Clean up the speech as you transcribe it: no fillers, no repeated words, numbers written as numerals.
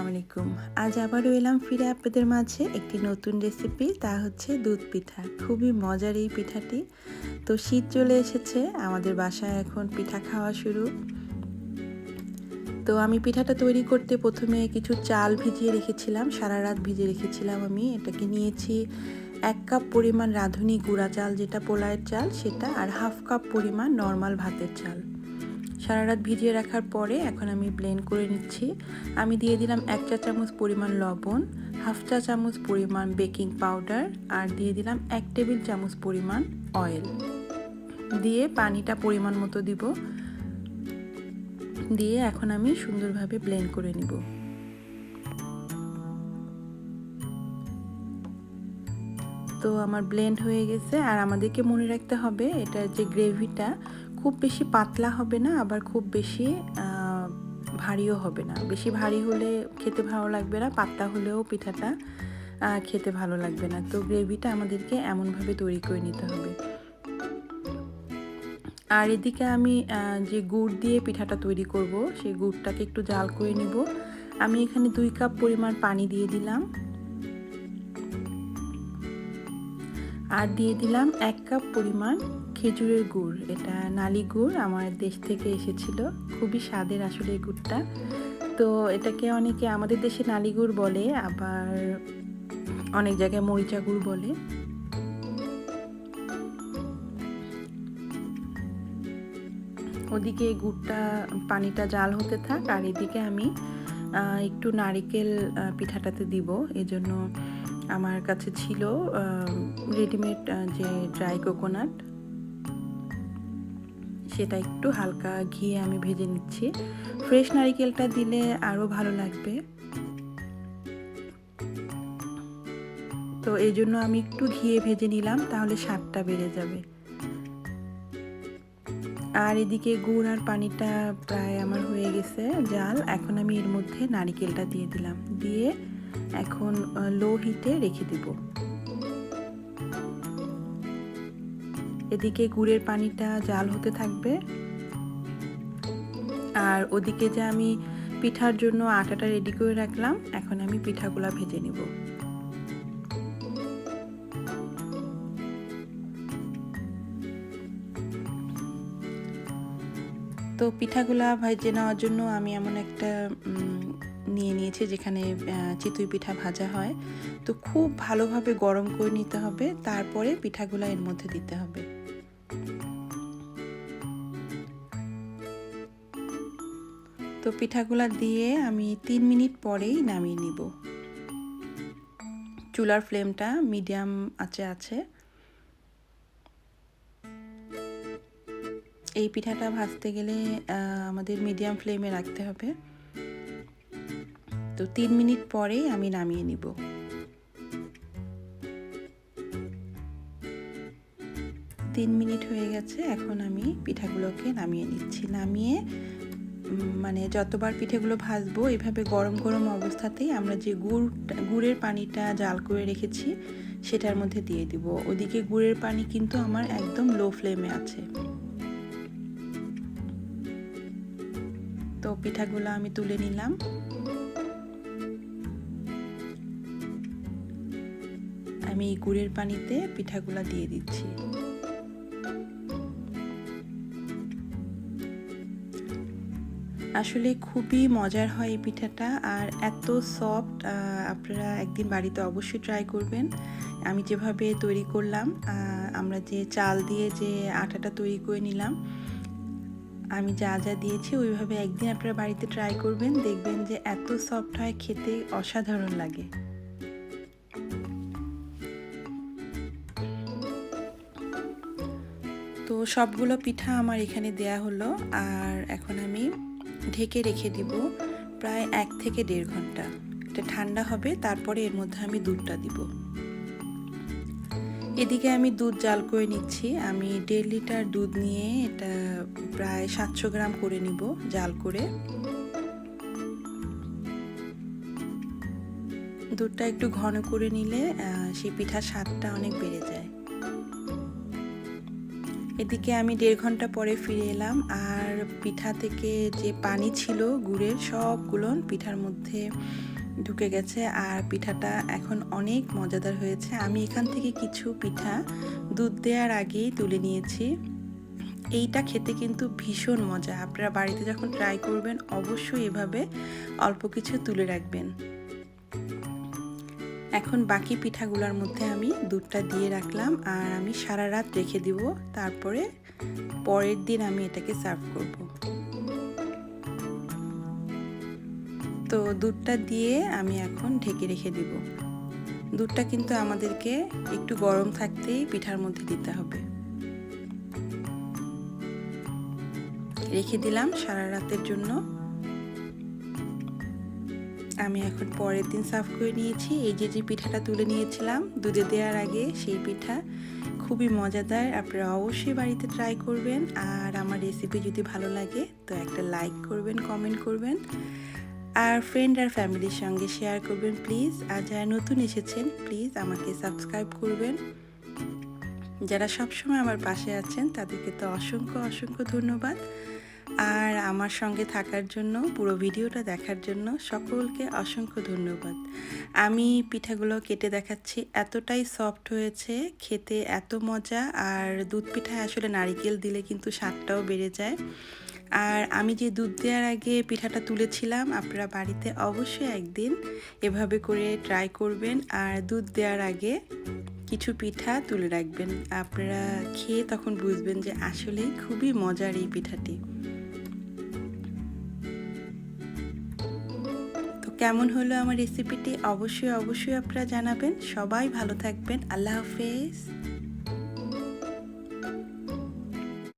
আসসালামু আলাইকুম। আজ আবারও এলাম ফিরে আপনাদের মাঝে একটি নতুন রেসিপি, তা হচ্ছে দুধ পিঠা। খুবই মজার এই পিঠাটি। তো শীত চলে এসেছে, আমাদের বাসায় এখন পিঠা খাওয়া শুরু। তো আমি পিঠাটা তৈরি করতে প্রথমে কিছু চাল ভিজিয়ে রেখেছিলাম, সারা রাত ভিজিয়ে রেখেছিলাম। আমি এটাকে নিয়েছি 1 কাপ পরিমাণ রাঁধুনি গুঁড়া চাল, যেটা পোলাওয়ের চাল সেটা, আর হাফ কাপ পরিমাণ নর্মাল ভাতের চাল। সারা রাত ভিজিয়ে রাখার পরে এখন আমি ব্লেন্ড করে নিচ্ছি। আমি দিয়ে দিলাম 1 চা চামচ পরিমাণ লবণ, হাফ চা চামচ পরিমাণ বেকিং পাউডার, আর দিয়ে দিলাম 1 টেবিল চামচ পরিমাণ অয়েল। দিয়ে পানিটা পরিমাণ মতো দিব, দিয়ে এখন আমি সুন্দরভাবে ব্লেন্ড করে নিব। তো আমার ব্লেন্ড হয়ে গেছে। আর আমাদেরকে মনে রাখতে হবে এটার যে গ্রেভিটা খুব বেশি পাতলা হবে না, আবার খুব বেশি ভারীও হবে না। বেশি ভারী হলে খেতে ভালো লাগবে না, পাতলা হলেও পিঠাটা খেতে ভালো লাগবে না। তো গ্রেভিটা আমাদেরকে এমনভাবে তৈরি করে নিতে হবে। আর এদিকে আমি যে গুড় দিয়ে পিঠাটা তৈরি করব, সেই গুড়টাকে একটু জাল করে নিব। আমি এখানে 2 কাপ পরিমাণ পানি দিয়ে দিলাম, আর দিয়ে দিলাম 1 কাপ পরিমাণ খেজুরের গুড়। এটা নালি গুড়, আমার দেশ থেকে এসেছিল, খুবই স্বাদের আসলে এই গুড়টা। তো এটাকে অনেকে আমাদের দেশে নালি গুড় বলে, আবার অনেক জায়গায় মরিচা গুড় বলে। ওদিকে গুড়টা পানিটা জাল হতে থাক, আর এদিকে আমি একটু নারিকেল পিঠাটাতে দিব। এজন্য আমার কাছে ছিল রেডিমেড যে ড্রাই কোকোনাট, সেটা একটু হালকা ঘিয়ে আমি ভেজে নিচ্ছি। ফ্রেশ নারিকেলটা দিলে আরও ভালো লাগবে। তো এই জন্য আমি একটু ঘিয়ে ভেজে নিলাম, তাহলে স্বাদটা বেড়ে যাবে। আর এদিকে গুড় আর পানিটা প্রায় আমার হয়ে গেছে জাল। এখন আমি এর মধ্যে নারিকেলটা দিয়ে দিলাম, দিয়ে এখন লো হিটে রেখে দিব। এদিকে গুড়ের পানিটা জাল হতে থাকবে, আর ওদিকে যে আমি পিঠার জন্য আটাটা রেডি করে রাখলাম, এখন আমি পিঠাগুলা ভেজে নিব। তো পিঠাগুলা ভেজে নেওয়ার জন্য আমি এমন একটা নিয়ে নিয়েছি যেখানে চিতই পিঠা ভাজা হয়। তো খুব ভালোভাবে গরম করে নিতে হবে, তারপরে পিঠাগুলা এর মধ্যে দিতে হবে। তো পিঠাগুলা দিয়ে আমি 3 মিনিট পরেই নামিয়ে নিব। চুলার ফ্লেমটা মিডিয়াম আঁচে আছে। এই পিঠাটা ভাজতে গেলে আমাদের মিডিয়াম ফ্লেমে রাখতে হবে। তো 3 মিনিট পরেই আমি নামিয়ে নিব। তিন মিনিট হয়ে গেছে, এখন আমি পিঠাগুলোকে নামিয়ে নিচ্ছি। নামিয়ে মানে যতবার পিঠেগুলো ভাজবো, এভাবে গরম গরম অবস্থাতেই আমরা যে গুড়ের পানিটা জাল করে রেখেছি সেটার মধ্যে দিয়ে দিব। ওদিকে গুড়ের পানি কিন্তু আমার একদম লো ফ্লেমে আছে। তো পিঠাগুলো আমি তুলে নিলাম। আমি গুড়ের পানিতে পিঠাগুলো দিয়ে দিচ্ছি। আসলে খুবই মজার হয় এই পিঠাটা, আর এত সফট। আপনারা একদিন বাড়িতে অবশ্যই ট্রাই করবেন। আমি যেভাবে তৈরি করলাম, আমরা যে চাল দিয়ে যে আটাটা তৈরি করে নিলাম, আমি যা যা দিয়েছি ওইভাবে একদিন আপনারা বাড়িতে ট্রাই করবেন, দেখবেন যে এত সফট হয়, খেতে অসাধারণ লাগে। তো সবগুলো পিঠা আমার এখানে দেয়া হলো, আর এখন আমি ঢেকে রেখে দিব প্রায় 1 থেকে 1.5 ঘন্টা। এটা ঠান্ডা হবে, তারপরে এর মধ্যে আমি দুধটা দিব। এদিকে আমি দুধ জাল করে নিচ্ছি। আমি 1.5 লিটার দুধ নিয়ে এটা প্রায় 700 গ্রাম করে নিব জাল করে। দুধটা একটু ঘন করে নিলে সেই পিঠার স্বাদটা অনেক বেড়ে যায়। এদিকে আমি 1.5 ঘন্টা পরে ফিরে এলাম, আর পিঠা থেকে যে পানি ছিল গুড়ের, সবগুলো পিঠার মধ্যে ঢুকে গেছে আর পিঠাটা এখন অনেক মজাদার হয়েছে। আমি এখান থেকে কিছু পিঠা দুধ দেওয়ার আগেই তুলে নিয়েছি। এইটা খেতে কিন্তু ভীষণ মজা। আপনারা বাড়িতে যখন ট্রাই করবেন অবশ্যই এভাবে অল্প কিছু তুলে রাখবেন। এখন বাকি পিঠাগুলোর মধ্যে আমি দুধটা দিয়ে রাখলাম আর আমি সারা রাত রেখে দিব, তারপরে পরের দিন আমি এটাকে সার্ভ করব। তো দুধটা দিয়ে আমি এখন ঢেকে রেখে দিব। দুধটা কিন্তু আমাদেরকে একটু গরম থাকতেই পিঠার মধ্যে দিতে হবে। রেখে দিলাম সারা রাতের জন্য। আমি এখন পরের দিন সার্ভ করে নিয়েছি। এই যে পিঠাটা তুলে নিয়েছিলাম দুধে দেওয়ার আগে, সেই পিঠা খুবই মজাদার। আপনারা অবশ্যই বাড়িতে ট্রাই করবেন। আর আমার রেসিপি যদি ভালো লাগে তো একটা লাইক করবেন, কমেন্ট করবেন, আর ফ্রেন্ড আর ফ্যামিলির সঙ্গে শেয়ার করবেন প্লিজ। আর যারা নতুন এসেছেন প্লিজ আমাকে সাবস্ক্রাইব করবেন। যারা সবসময় আমার পাশে আছেন তাদেরকে তো অসংখ্য অসংখ্য ধন্যবাদ। আর আমার সঙ্গে থাকার জন্য, পুরো ভিডিওটা দেখার জন্য সকলকে অসংখ্য ধন্যবাদ। আমি পিঠাগুলো কেটে দেখাচ্ছি, এতটাই সফট হয়েছে, খেতে এত মজা। আর দুধ পিঠায় আসলে নারকেল দিলে কিন্তু স্বাদটাও বেড়ে যায়। আর আমি যে দুধ দেওয়ার আগে পিঠাটা তুলেছিলাম, আপনারা বাড়িতে অবশ্যই একদিন এভাবে করে ট্রাই করবেন। আর দুধ দেওয়ার আগে কিছু পিঠা তুলে রাখবেন, আপনারা খেয়ে তখন বুঝবেন যে আসলেই খুবই মজার এই পিঠাটি। তো কেমন হলো আমার রেসিপিটি অবশ্যই অবশ্যই আপনারা জানাবেন। সবাই ভালো থাকবেন। আল্লাহ হাফেজ।